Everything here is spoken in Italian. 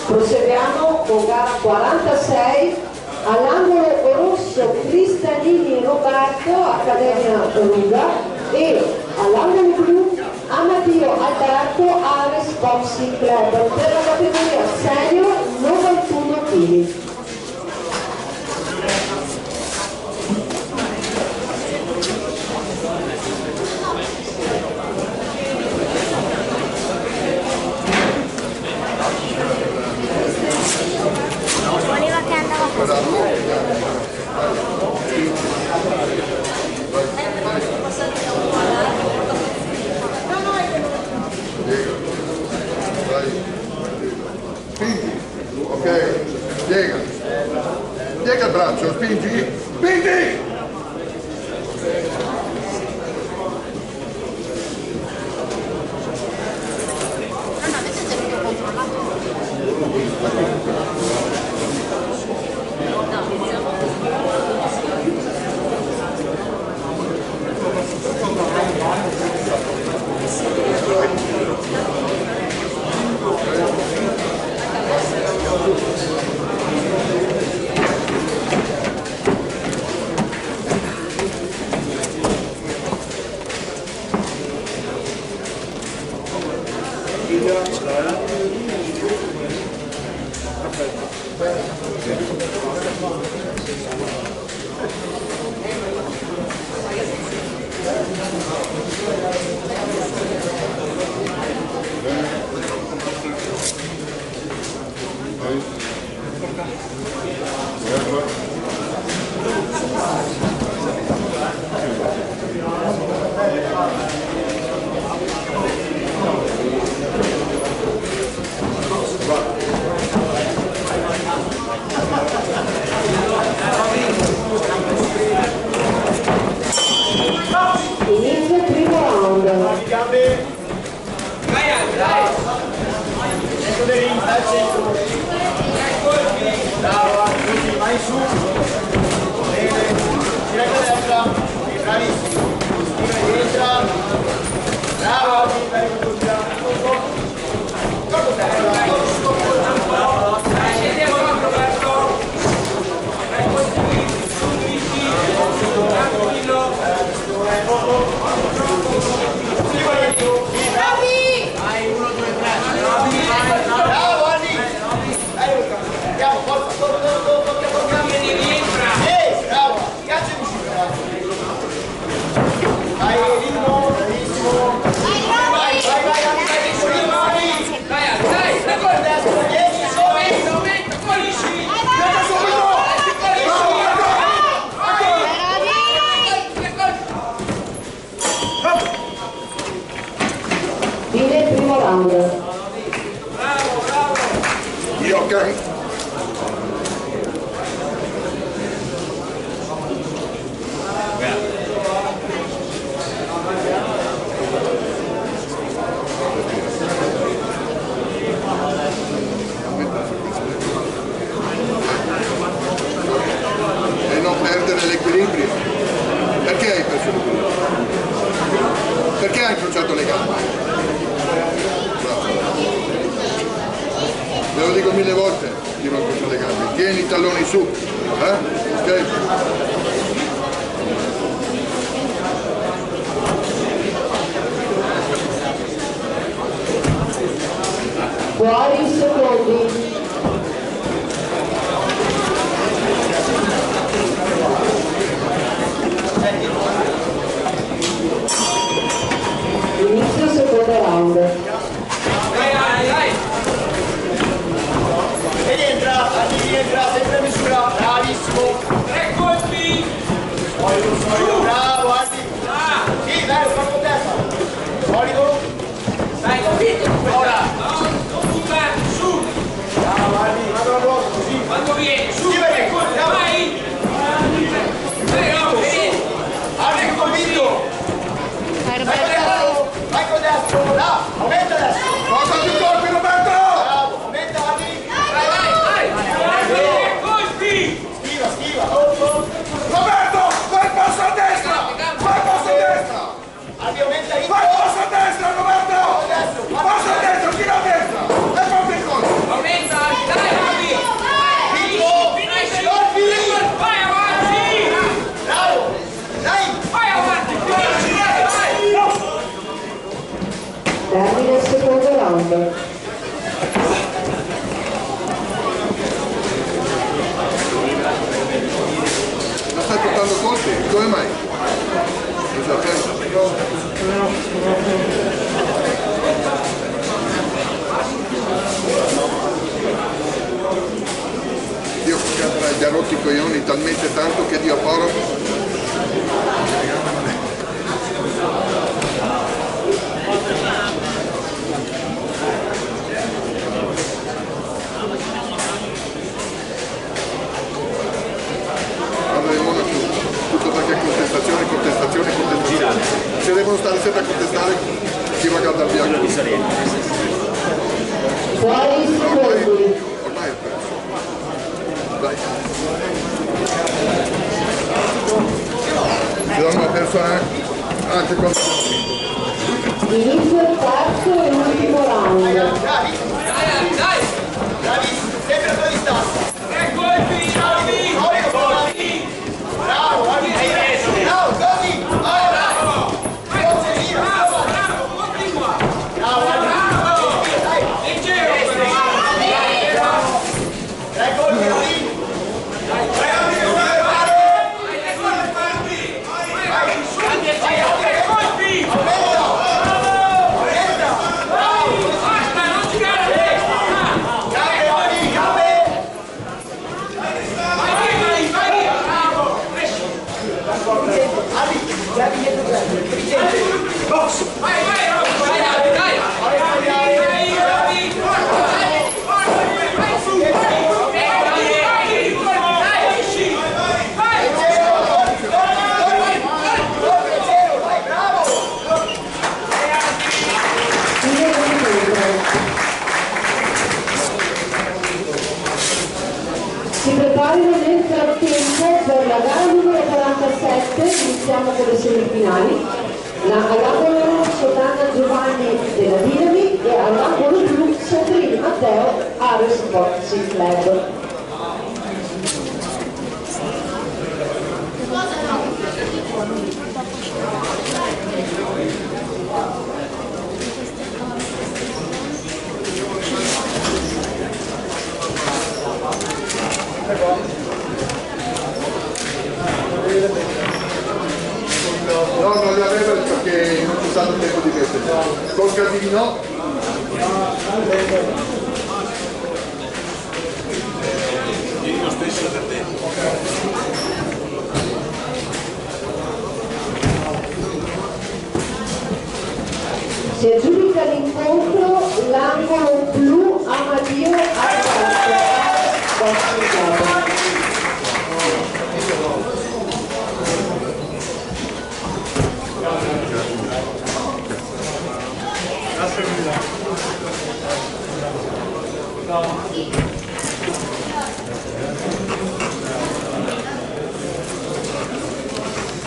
Proseguiamo con gara 46 all'angolo rosso Cristalini Roberto, Accademia Ruga, e all'angolo blu Amadio Alberto, Ares Boxing Club, per la categoria senior 91 kg. Spingi, ok, piega il braccio, spingi, spingi! Inizia il primo round. Brava, così, vai su. Bene, gira a destra, bravissimo. Entra. Brava, dai con Fine il primo round. Ok. E non perdere l'equilibrio. Perché hai perso l'equilibrio? Perché hai incrociato le gambe? Ve lo dico 1000 volte di non incrociare le gambe. Tieni i talloni su. Ok? Fuori secondi. Inizio secondo round. ed entra, sempre misura, bravissimo. 3 colpi. Solido, bravo, Aldi. Sì, dai, lo fa con testa. Solido. Dai, capito? Ora. Non buttare su. Bravo. Sì, come mai? Lo sapevo. Dio gli ha rotti i coglioni talmente tanto che Dio poro. Tutto perché contestazione. Se devono stare sempre a contestare, chi va a guardare bianco? Fuori i secondi. Ormai è perso. Dai. Ci danno una persona anche quando... Inizio il terzo e ultimo round. Bravi! Bravissimo, sempre a tua distanza! Bravo, guardi, hai reso! Bravo, così! Bravo! Forse via! Bravo, continua! Bravo, dai! Leggero! Dai, colpi, così! Si preparino nel frattempo per la gara numero 47, iniziamo con le semifinali. All'angolo Sotana Giovanni della Dinami e all'angolo blu Sandrini Matteo Ares Boxing Club. No, non li avevo perché non c'è stato il tempo di mettere. Con Casini no. Io stesso da te. Si aggiudica l'incontro l'angolo blu Amadio Argento Boxing Club. Grazie mille.